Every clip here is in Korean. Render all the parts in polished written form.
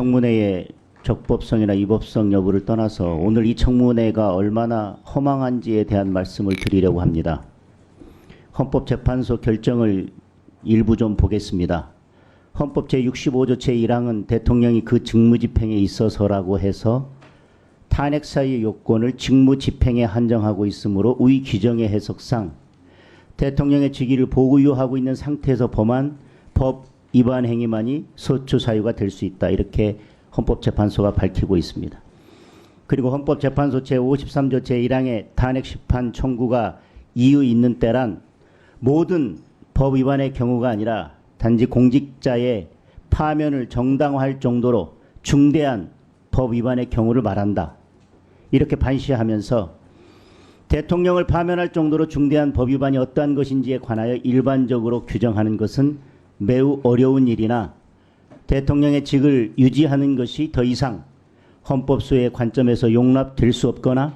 청문회의 적법성이나 위법성 여부를 떠나서 오늘 이 청문회가 얼마나 허망한지에 대한 말씀을 드리려고 합니다. 헌법재판소 결정을 일부 좀 보겠습니다. 헌법 제65조 제1항은 대통령이 그 직무집행에 있어서라고 해서 탄핵 사유의 요건을 직무집행에 한정하고 있으므로 위 규정의 해석상 대통령의 직위를 보유하고 있는 상태에서 범한 법 위반 행위만이 소추 사유가 될 수 있다. 이렇게 헌법재판소가 밝히고 있습니다. 그리고 헌법재판소 제53조 제1항의 탄핵 심판 청구가 이유 있는 때란 모든 법 위반의 경우가 아니라 단지 공직자의 파면을 정당화할 정도로 중대한 법 위반의 경우를 말한다. 이렇게 반시하면서 대통령을 파면할 정도로 중대한 법 위반이 어떠한 것인지에 관하여 일반적으로 규정하는 것은 매우 어려운 일이나 대통령의 직을 유지하는 것이 더 이상 헌법소의 관점에서 용납될 수 없거나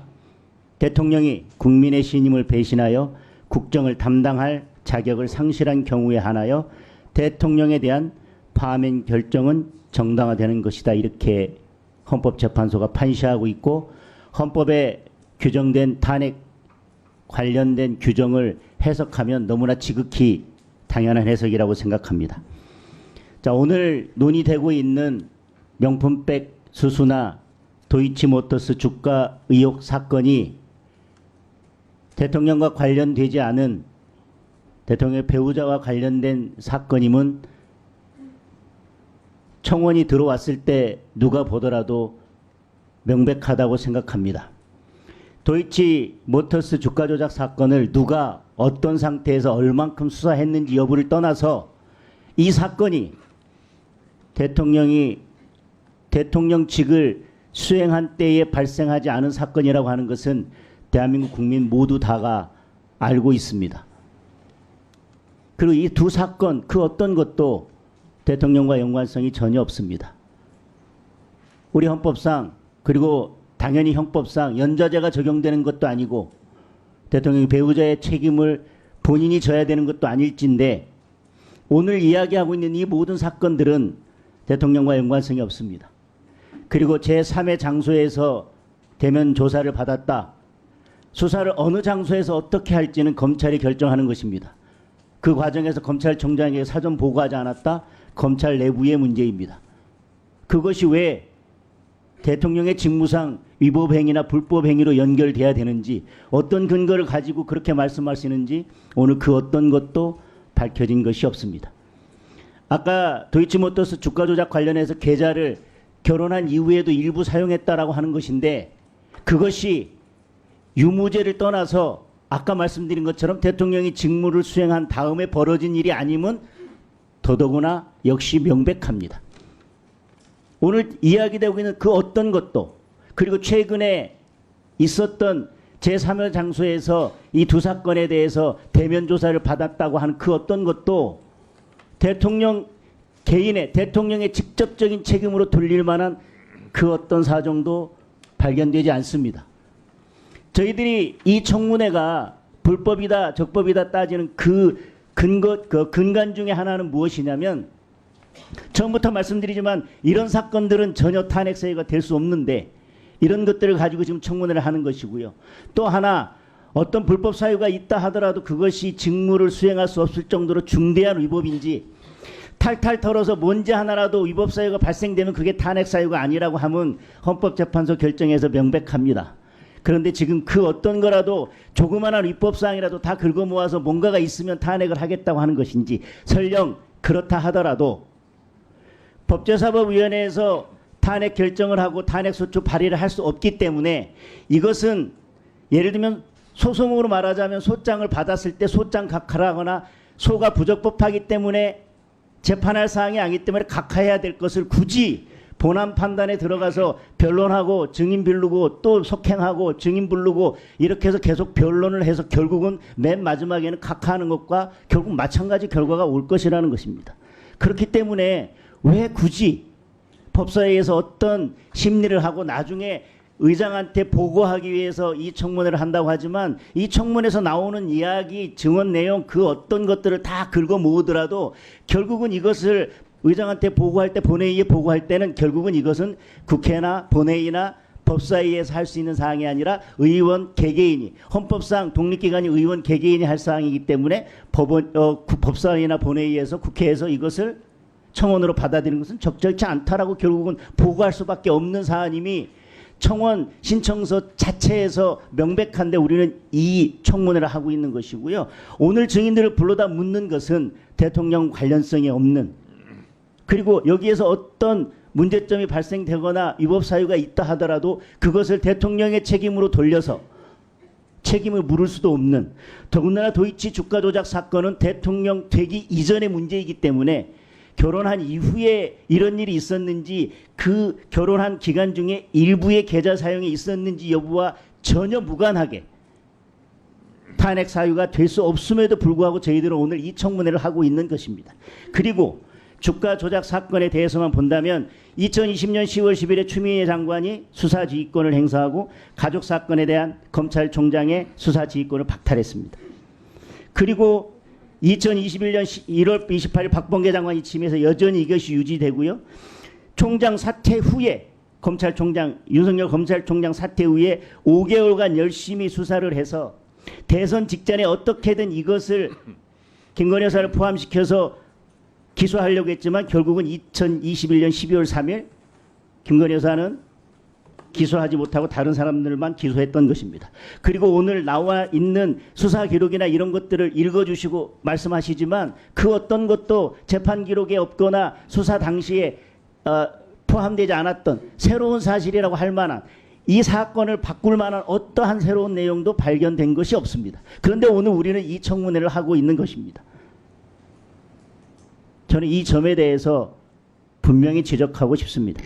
대통령이 국민의 신임을 배신하여 국정을 담당할 자격을 상실한 경우에 한하여 대통령에 대한 파면 결정은 정당화되는 것이다. 이렇게 헌법재판소가 판시하고 있고 헌법에 규정된 탄핵 관련된 규정을 해석하면 너무나 지극히 당연한 해석이라고 생각합니다. 자, 오늘 논의되고 있는 명품백 수수나 도이치모터스 주가 의혹 사건이 대통령과 관련되지 않은 대통령의 배우자와 관련된 사건임은 청원이 들어왔을 때 누가 보더라도 명백하다고 생각합니다. 도이치모터스 주가 조작 사건을 누가 어떤 상태에서 얼만큼 수사했는지 여부를 떠나서 이 사건이 대통령이 대통령직을 수행한 때에 발생하지 않은 사건이라고 하는 것은 대한민국 국민 모두 다가 알고 있습니다. 그리고 이 두 사건 그 어떤 것도 대통령과 연관성이 전혀 없습니다. 우리 헌법상 그리고 당연히 형법상 연좌제가 적용되는 것도 아니고 대통령이 배우자의 책임을 본인이 져야 되는 것도 아닐진데 오늘 이야기하고 있는 이 모든 사건들은 대통령과 연관성이 없습니다. 그리고 제3의 장소에서 대면 조사를 받았다. 수사를 어느 장소에서 어떻게 할지는 검찰이 결정하는 것입니다. 그 과정에서 검찰총장에게 사전 보고하지 않았다. 검찰 내부의 문제입니다. 그것이 왜 대통령의 직무상 위법행위나 불법행위로 연결돼야 되는지 어떤 근거를 가지고 그렇게 말씀하시는지 오늘 그 어떤 것도 밝혀진 것이 없습니다. 아까 도이치모터스 주가 조작 관련해서 계좌를 결혼한 이후에도 일부 사용했다라고 하는 것인데 그것이 유무죄를 떠나서 아까 말씀드린 것처럼 대통령이 직무를 수행한 다음에 벌어진 일이 아니면 더더구나 역시 명백합니다. 오늘 이야기되고 있는 그 어떤 것도 그리고 최근에 있었던 제3의 장소에서 이 두 사건에 대해서 대면 조사를 받았다고 하는 그 어떤 것도 대통령 개인의 대통령의 직접적인 책임으로 돌릴 만한 그 어떤 사정도 발견되지 않습니다. 저희들이 이 청문회가 불법이다 적법이다 따지는 그 근간 중에 하나는 무엇이냐면 처음부터 말씀드리지만 이런 사건들은 전혀 탄핵 사유가 될 수 없는데 이런 것들을 가지고 지금 청문회를 하는 것이고요. 또 하나 어떤 불법 사유가 있다 하더라도 그것이 직무를 수행할 수 없을 정도로 중대한 위법인지 탈탈 털어서 문제 하나라도 위법 사유가 발생되면 그게 탄핵 사유가 아니라고 하면 헌법재판소 결정에서 명백합니다. 그런데 지금 그 어떤 거라도 조그마한 위법사항이라도 다 긁어 모아서 뭔가가 있으면 탄핵을 하겠다고 하는 것인지 설령 그렇다 하더라도 법제사법위원회에서 탄핵 결정을 하고 탄핵소추 발의를 할 수 없기 때문에 이것은 예를 들면 소송으로 말하자면 소장을 받았을 때 소장 각하라거나 소가 부적법하기 때문에 재판할 사항이 아니기 때문에 각하해야 될 것을 굳이 본안 판단에 들어가서 변론하고 증인 부르고 또 속행하고 증인 부르고 이렇게 해서 계속 변론을 해서 결국은 맨 마지막에는 각하하는 것과 결국 마찬가지 결과가 올 것이라는 것입니다. 그렇기 때문에 왜 굳이 법사위에서 어떤 심리를 하고 나중에 의장한테 보고하기 위해서 이 청문회를 한다고 하지만 이 청문회에서 나오는 이야기, 증언 내용 그 어떤 것들을 다 긁어 모으더라도 결국은 이것을 의장한테 보고할 때 본회의에 보고할 때는 결국은 이것은 국회나 본회의나 법사위에서 할 수 있는 사항이 아니라 의원 개개인이 헌법상 독립기관이 의원 개개인이 할 사항이기 때문에 법사위나 본회의에서 국회에서 이것을 청원으로 받아들이는 것은 적절치 않다라고 결국은 보고할 수밖에 없는 사안임이 청원 신청서 자체에서 명백한데 우리는 이 청문회를 하고 있는 것이고요. 오늘 증인들을 불러다 묻는 것은 대통령 관련성이 없는, 그리고 여기에서 어떤 문제점이 발생되거나 위법 사유가 있다 하더라도 그것을 대통령의 책임으로 돌려서 책임을 물을 수도 없는, 더군다나 도이치 주가 조작 사건은 대통령 되기 이전의 문제이기 때문에 결혼한 이후에 이런 일이 있었는지 그 결혼한 기간 중에 일부의 계좌 사용이 있었는지 여부와 전혀 무관하게 탄핵 사유가 될 수 없음에도 불구하고 저희들은 오늘 이 청문회를 하고 있는 것입니다. 그리고 주가 조작 사건에 대해서만 본다면 2020년 10월 10일에 추미애 장관이 수사지휘권을 행사하고 가족 사건에 대한 검찰총장의 수사지휘권을 박탈했습니다. 그리고 2021년 1월 28일 박범계 장관이 취임해서 여전히 이것이 유지되고요. 총장 사퇴 후에 윤석열 검찰총장 사퇴 후에 5개월간 열심히 수사를 해서 대선 직전에 어떻게든 이것을 김건희 여사를 포함시켜서 기소하려고 했지만 결국은 2021년 12월 3일 김건희 여사는 기소하지 못하고 다른 사람들만 기소했던 것입니다. 그리고 오늘 나와 있는 수사 기록이나 이런 것들을 읽어주시고 말씀하시지만 그 어떤 것도 재판 기록에 없거나 수사 당시에 포함되지 않았던 새로운 사실이라고 할 만한, 이 사건을 바꿀 만한 어떠한 새로운 내용도 발견된 것이 없습니다. 그런데 오늘 우리는 이 청문회를 하고 있는 것입니다. 저는 이 점에 대해서 분명히 지적하고 싶습니다.